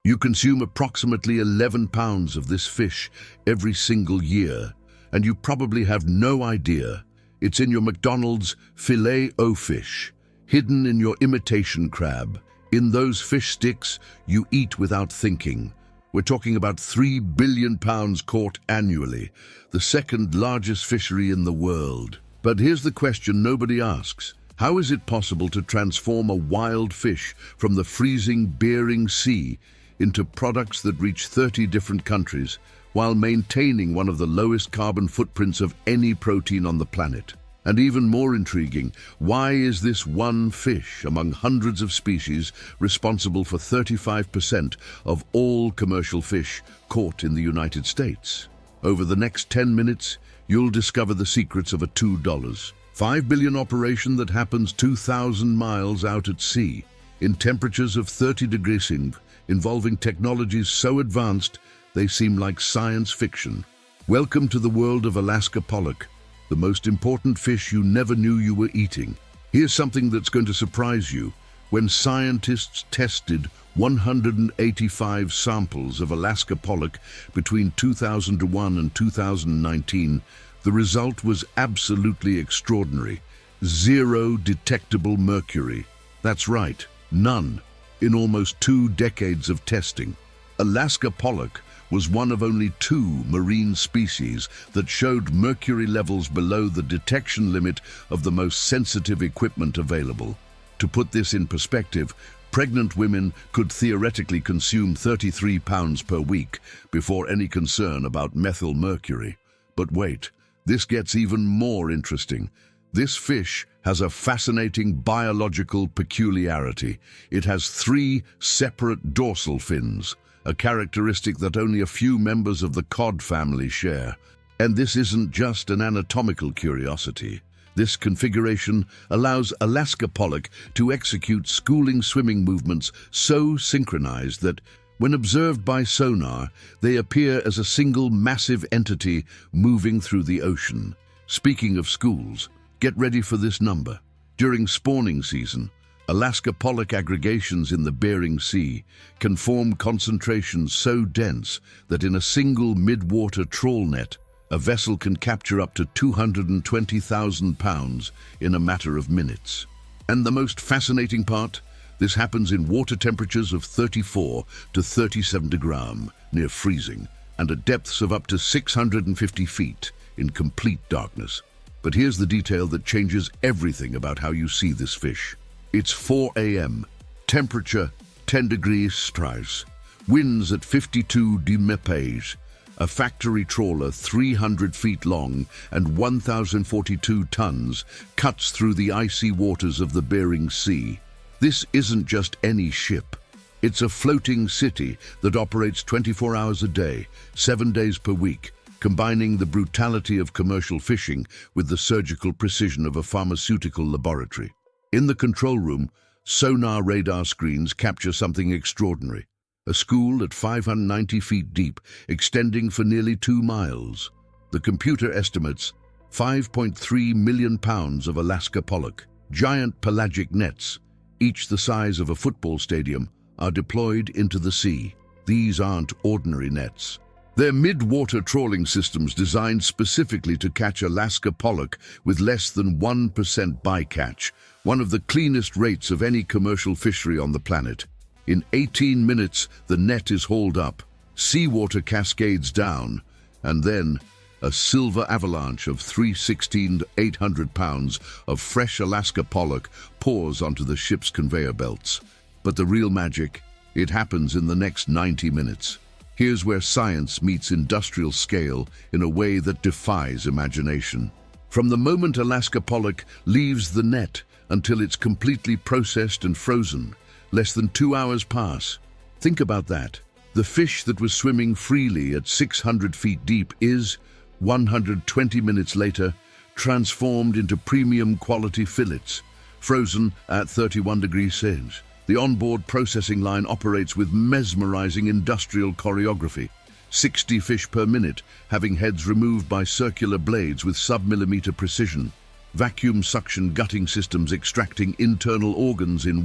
You consume approximately 11 pounds of this fish every single year, and you probably have no idea. It's in your McDonald's Filet-O-Fish, hidden in your imitation crab. In those fish sticks you eat without thinking. We're talking about 3 billion pounds caught annually, the second largest fishery in the world. But here's the question nobody asks. How is it possible to transform a wild fish from the freezing Bering Sea into products that reach 30 different countries while maintaining one of the lowest carbon footprints of any protein on the planet? And even more intriguing, why is this one fish among hundreds of species responsible for 35% of all commercial fish caught in the United States? Over the next 10 minutes, you'll discover the secrets of a $2.5 billion operation that happens 2,000 miles out at sea, in temperatures of 30 degrees C, involving technologies so advanced they seem like science fiction. Welcome to the world of Alaska Pollock, the most important fish you never knew you were eating. Here's something that's going to surprise you. When scientists tested 185 samples of Alaska Pollock between 2001 and 2019, the result was absolutely extraordinary. 0 detectable mercury. That's right, none, in almost 2 decades of testing. Alaska Pollock was one of only 2 marine species that showed mercury levels below the detection limit of the most sensitive equipment available. To put this in perspective, pregnant women could theoretically consume 33 pounds per week before any concern about methyl mercury. But wait, this gets even more interesting. This fish has a fascinating biological peculiarity. It has 3 separate dorsal fins, a characteristic that only a few members of the cod family share. And this isn't just an anatomical curiosity. This configuration allows Alaska Pollock to execute schooling swimming movements so synchronized that, when observed by sonar, they appear as a single massive entity moving through the ocean. Speaking of schools, get ready for this number. During spawning season, Alaska Pollock aggregations in the Bering Sea can form concentrations so dense that in a single mid-water trawl net, a vessel can capture up to 220,000 pounds in a matter of minutes. And the most fascinating part? This happens in water temperatures of 34 to 37 degrees, near freezing, and at depths of up to 650 feet in complete darkness. But here's the detail that changes everything about how you see this fish. It's 4 a.m., temperature 10 degrees Celsius, winds at 52 dmPs, a factory trawler 300 feet long and 1,042 tons cuts through the icy waters of the Bering Sea. This isn't just any ship. It's a floating city that operates 24 hours a day, 7 days per week, combining the brutality of commercial fishing with the surgical precision of a pharmaceutical laboratory. In the control room, sonar radar screens capture something extraordinary. A school at 590 feet deep, extending for nearly 2 miles. The computer estimates 5.3 million pounds of Alaska Pollock. Giant pelagic nets, each the size of a football stadium, are deployed into the sea. These aren't ordinary nets. They're mid-water trawling systems designed specifically to catch Alaska Pollock with less than 1% bycatch, one of the cleanest rates of any commercial fishery on the planet. In 18 minutes, the net is hauled up, seawater cascades down, and then a silver avalanche of 316 to 800 pounds of fresh Alaska Pollock pours onto the ship's conveyor belts. But the real magic, it happens in the next 90 minutes. Here's where science meets industrial scale in a way that defies imagination. From the moment Alaska Pollock leaves the net until it's completely processed and frozen, less than 2 hours pass. Think about that. The fish that was swimming freely at 600 feet deep is, 120 minutes later, transformed into premium quality fillets, frozen at 31 degrees Celsius. The onboard processing line operates with mesmerizing industrial choreography. 60 fish per minute, having heads removed by circular blades with sub-millimeter precision. Vacuum suction gutting systems extracting internal organs in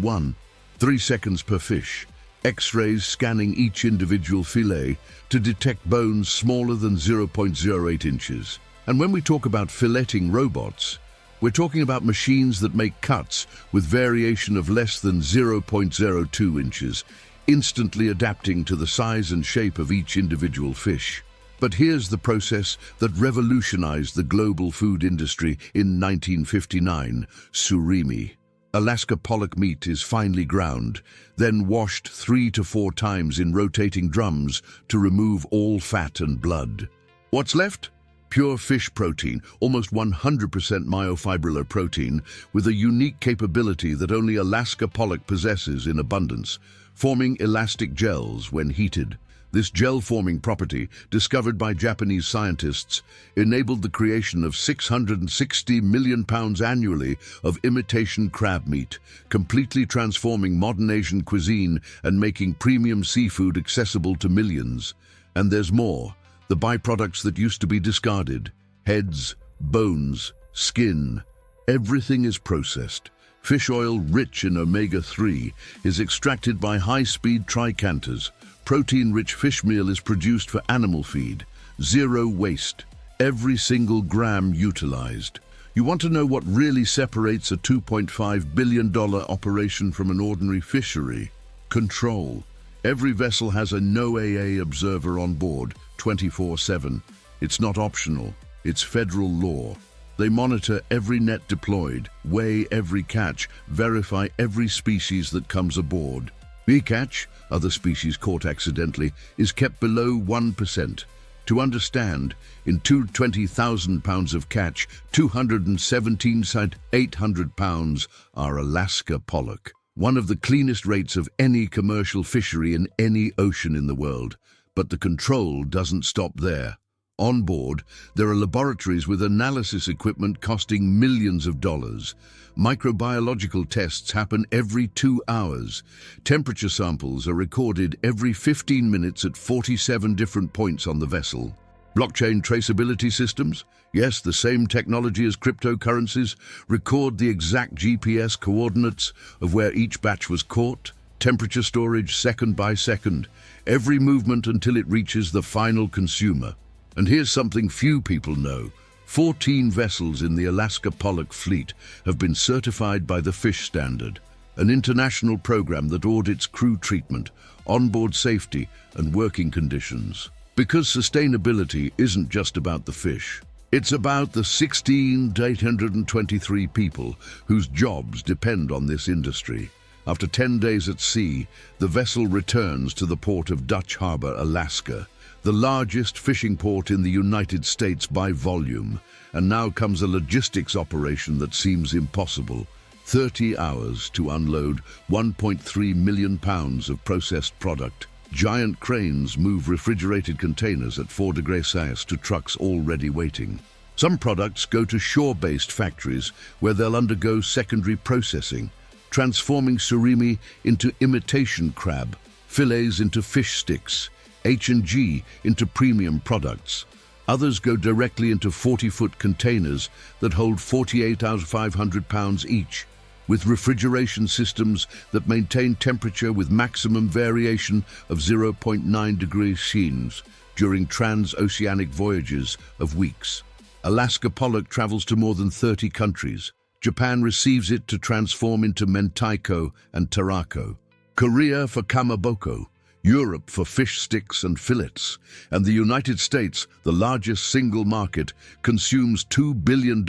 3 seconds per fish. X-rays scanning each individual fillet to detect bones smaller than 0.08 inches. And when we talk about filleting robots, we're talking about machines that make cuts with variation of less than 0.02 inches, instantly adapting to the size and shape of each individual fish. But here's the process that revolutionized the global food industry in 1959, surimi. Alaska pollock meat is finely ground, then washed 3 to 4 times in rotating drums to remove all fat and blood. What's left? Pure fish protein, almost 100% myofibrillar protein, with a unique capability that only Alaska pollock possesses in abundance, forming elastic gels when heated. This gel-forming property, discovered by Japanese scientists, enabled the creation of 660 million pounds annually of imitation crab meat, completely transforming modern Asian cuisine and making premium seafood accessible to millions. And there's more. The byproducts that used to be discarded, heads, bones, skin, everything is processed. Fish oil rich in omega-3 is extracted by high-speed tricanters. Protein-rich fish meal is produced for animal feed. Zero waste. Every single gram utilized. You want to know what really separates a $2.5 billion operation from an ordinary fishery? Control. Every vessel has a NOAA observer on board, 24/7. It's not optional. It's federal law. They monitor every net deployed, weigh every catch, verify every species that comes aboard. The catch, other species caught accidentally, is kept below 1%. To understand, in 220,000 pounds of catch, 217 cent 800 pounds are Alaska pollock. One of the cleanest rates of any commercial fishery in any ocean in the world. But the control doesn't stop there. On board, there are laboratories with analysis equipment costing millions of dollars. Microbiological tests happen every 2 hours. Temperature samples are recorded every 15 minutes at 47 different points on the vessel. Blockchain traceability systems? Yes, the same technology as cryptocurrencies, record the exact GPS coordinates of where each batch was caught. Temperature storage second by second. Every movement until it reaches the final consumer. And here's something few people know. 14 vessels in the Alaska Pollock fleet have been certified by the Fish Standard, an international program that audits crew treatment, onboard safety, and working conditions. Because sustainability isn't just about the fish. It's about the 16,823 people whose jobs depend on this industry. After 10 days at sea, the vessel returns to the port of Dutch Harbor, Alaska, the largest fishing port in the United States by volume, and now comes a logistics operation that seems impossible. 30 hours to unload 1.3 million pounds of processed product. Giant cranes move refrigerated containers at 4 degrees Celsius to trucks already waiting. Some products go to shore-based factories where they'll undergo secondary processing, transforming surimi into imitation crab, fillets into fish sticks, H&G into premium products. Others go directly into 40-foot containers that hold 48 out of 500 pounds each, with refrigeration systems that maintain temperature with maximum variation of 0.9 degrees Celsius during transoceanic voyages of weeks. Alaska pollock travels to more than 30 countries. Japan receives it to transform into mentaiko and tarako. Korea for kamaboko. Europe for fish sticks and fillets, and the United States, the largest single market, consumes $2 billion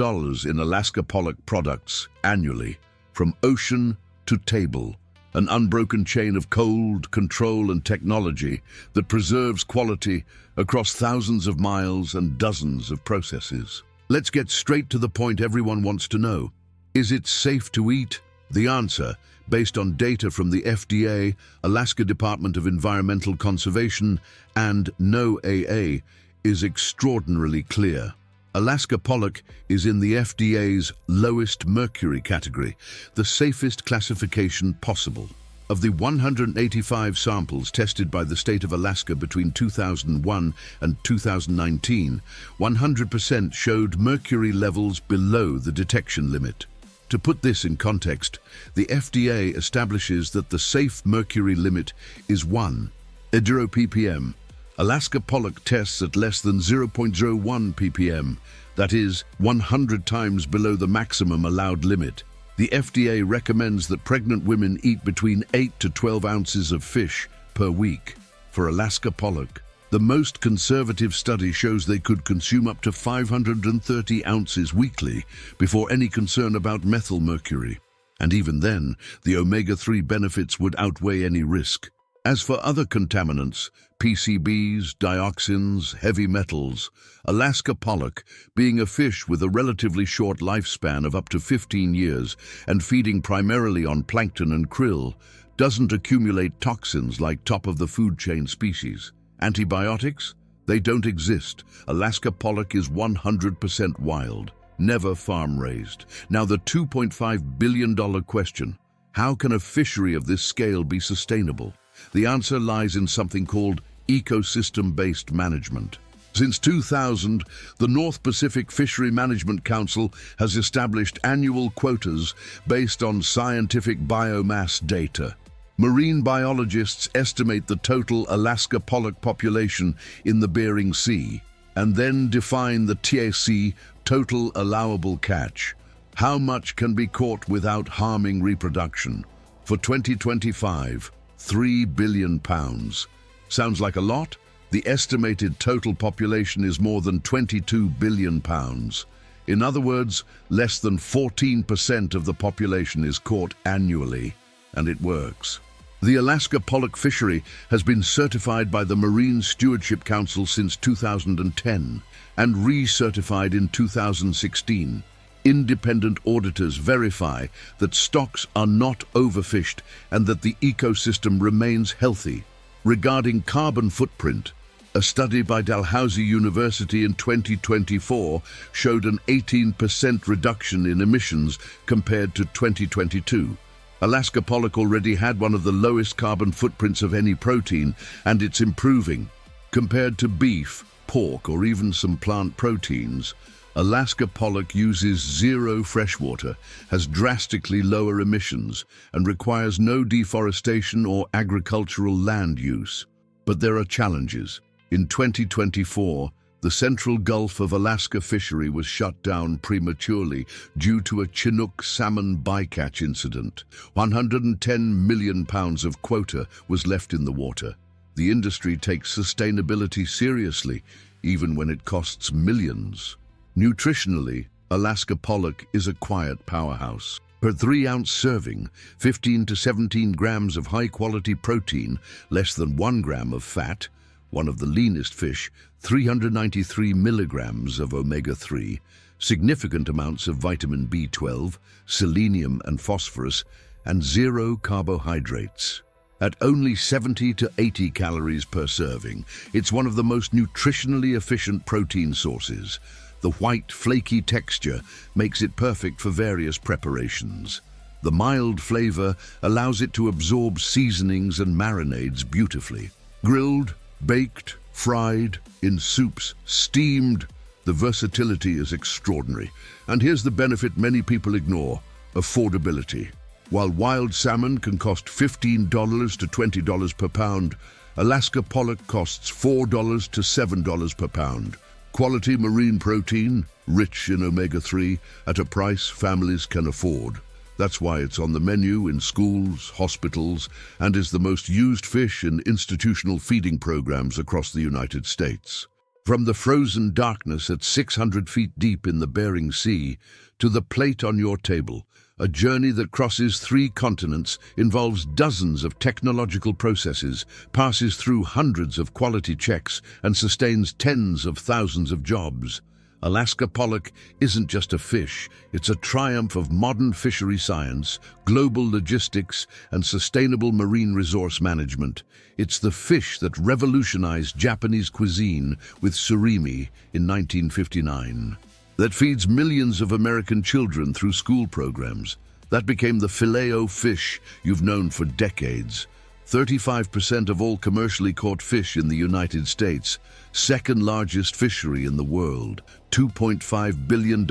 in Alaska pollock products annually, from ocean to table, an unbroken chain of cold, control and technology that preserves quality across thousands of miles and dozens of processes. Let's get straight to the point everyone wants to know. Is it safe to eat? The answer, based on data from the FDA, Alaska Department of Environmental Conservation, and NOAA, is extraordinarily clear. Alaska pollock is in the FDA's lowest Mercury category, the safest classification possible. Of the 185 samples tested by the state of Alaska between 2001 and 2019, 100% showed mercury levels below the detection limit. To put this in context, the FDA establishes that the safe mercury limit is 1 ppm. Alaska Pollock tests at less than 0.01 ppm, that is, 100 times below the maximum allowed limit. The FDA recommends that pregnant women eat between 8 to 12 ounces of fish per week. For Alaska Pollock, the most conservative study shows they could consume up to 530 ounces weekly before any concern about methylmercury. And even then, the omega-3 benefits would outweigh any risk. As for other contaminants, PCBs, dioxins, heavy metals, Alaska Pollock, being a fish with a relatively short lifespan of up to 15 years and feeding primarily on plankton and krill, doesn't accumulate toxins like top-of-the-food chain species. Antibiotics? They don't exist. Alaska Pollock is 100% wild, never farm-raised. Now the $2.5 billion question: how can a fishery of this scale be sustainable? The answer lies in something called ecosystem-based management. Since 2000, the North Pacific Fishery Management Council has established annual quotas based on scientific biomass data. Marine biologists estimate the total Alaska pollock population in the Bering Sea and then define the TAC, total allowable catch. How much can be caught without harming reproduction? For 2025, 3 billion pounds. Sounds like a lot? The estimated total population is more than 22 billion pounds. In other words, less than 14% of the population is caught annually, and it works. The Alaska pollock fishery has been certified by the Marine Stewardship Council since 2010 and recertified in 2016. Independent auditors verify that stocks are not overfished and that the ecosystem remains healthy. Regarding carbon footprint, a study by Dalhousie University in 2024 showed an 18% reduction in emissions compared to 2022. Alaska pollock already had one of the lowest carbon footprints of any protein, and it's improving. Compared to beef, pork, or even some plant proteins, Alaska pollock uses zero freshwater, has drastically lower emissions, and requires no deforestation or agricultural land use. But there are challenges. In 2024, the Central Gulf of Alaska fishery was shut down prematurely due to a Chinook salmon bycatch incident. 110 million pounds of quota was left in the water. The industry takes sustainability seriously, even when it costs millions. Nutritionally, Alaska pollock is a quiet powerhouse. Per 3-ounce serving, 15 to 17 grams of high-quality protein, less than 1 gram of fat, one of the leanest fish, 393 milligrams of omega-3, significant amounts of vitamin B12, selenium and phosphorus, and 0 carbohydrates. At only 70 to 80 calories per serving, it's one of the most nutritionally efficient protein sources. The white, flaky texture makes it perfect for various preparations. The mild flavor allows it to absorb seasonings and marinades beautifully. Grilled, baked, fried, in soups, steamed, the versatility is extraordinary. And here's the benefit many people ignore: affordability. While wild salmon can cost $15 to $20 per pound, Alaska pollock costs $4 to $7 per pound. Quality marine protein, rich in omega-3, at a price families can afford. That's why it's on the menu in schools, hospitals, and is the most used fish in institutional feeding programs across the United States. From the frozen darkness at 600 feet deep in the Bering Sea to the plate on your table, a journey that crosses 3 continents, involves dozens of technological processes, passes through hundreds of quality checks, and sustains tens of thousands of jobs. Alaska pollock isn't just a fish, it's a triumph of modern fishery science, global logistics, and sustainable marine resource management. It's the fish that revolutionized Japanese cuisine with surimi in 1959. That feeds millions of American children through school programs. That became the Filet-O-Fish you've known for decades. 35% of all commercially caught fish in the United States, second largest fishery in the world, $2.5 billion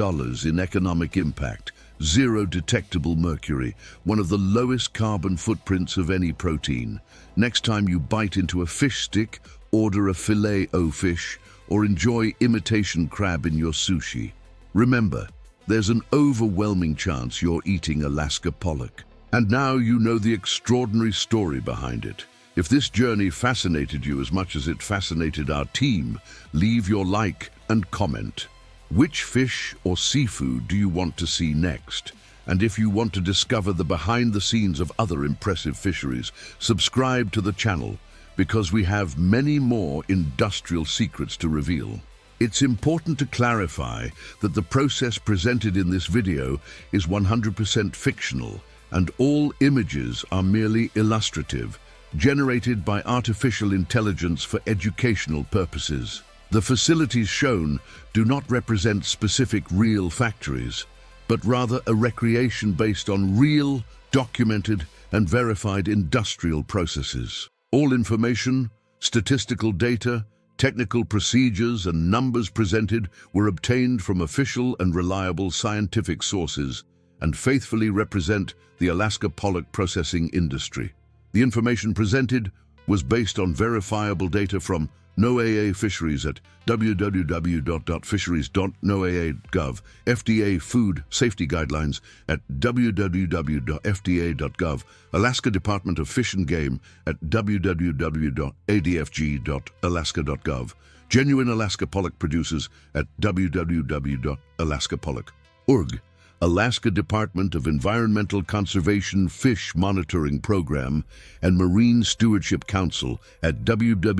in economic impact, zero detectable mercury, one of the lowest carbon footprints of any protein. Next time you bite into a fish stick, order a Filet-O-Fish or enjoy imitation crab in your sushi. Remember, there's an overwhelming chance you're eating Alaska Pollock. And now you know the extraordinary story behind it. If this journey fascinated you as much as it fascinated our team, leave your like and comment. Which fish or seafood do you want to see next? And if you want to discover the behind the scenes of other impressive fisheries, subscribe to the channel because we have many more industrial secrets to reveal. It's important to clarify that the process presented in this video is 100% fictional and all images are merely illustrative, generated by artificial intelligence for educational purposes. The facilities shown do not represent specific real factories, but rather a recreation based on real, documented, and verified industrial processes. All information, statistical data, technical procedures, and numbers presented were obtained from official and reliable scientific sources and faithfully represent the Alaska pollock processing industry. The information presented was based on verifiable data from NOAA Fisheries at www.fisheries.noaa.gov, FDA Food Safety Guidelines at www.fda.gov, Alaska Department of Fish and Game at www.adfg.alaska.gov, Genuine Alaska Pollock Producers at www.alaskapollock.org, Alaska Department of Environmental Conservation Fish Monitoring Program, and Marine Stewardship Council at www.sc.org.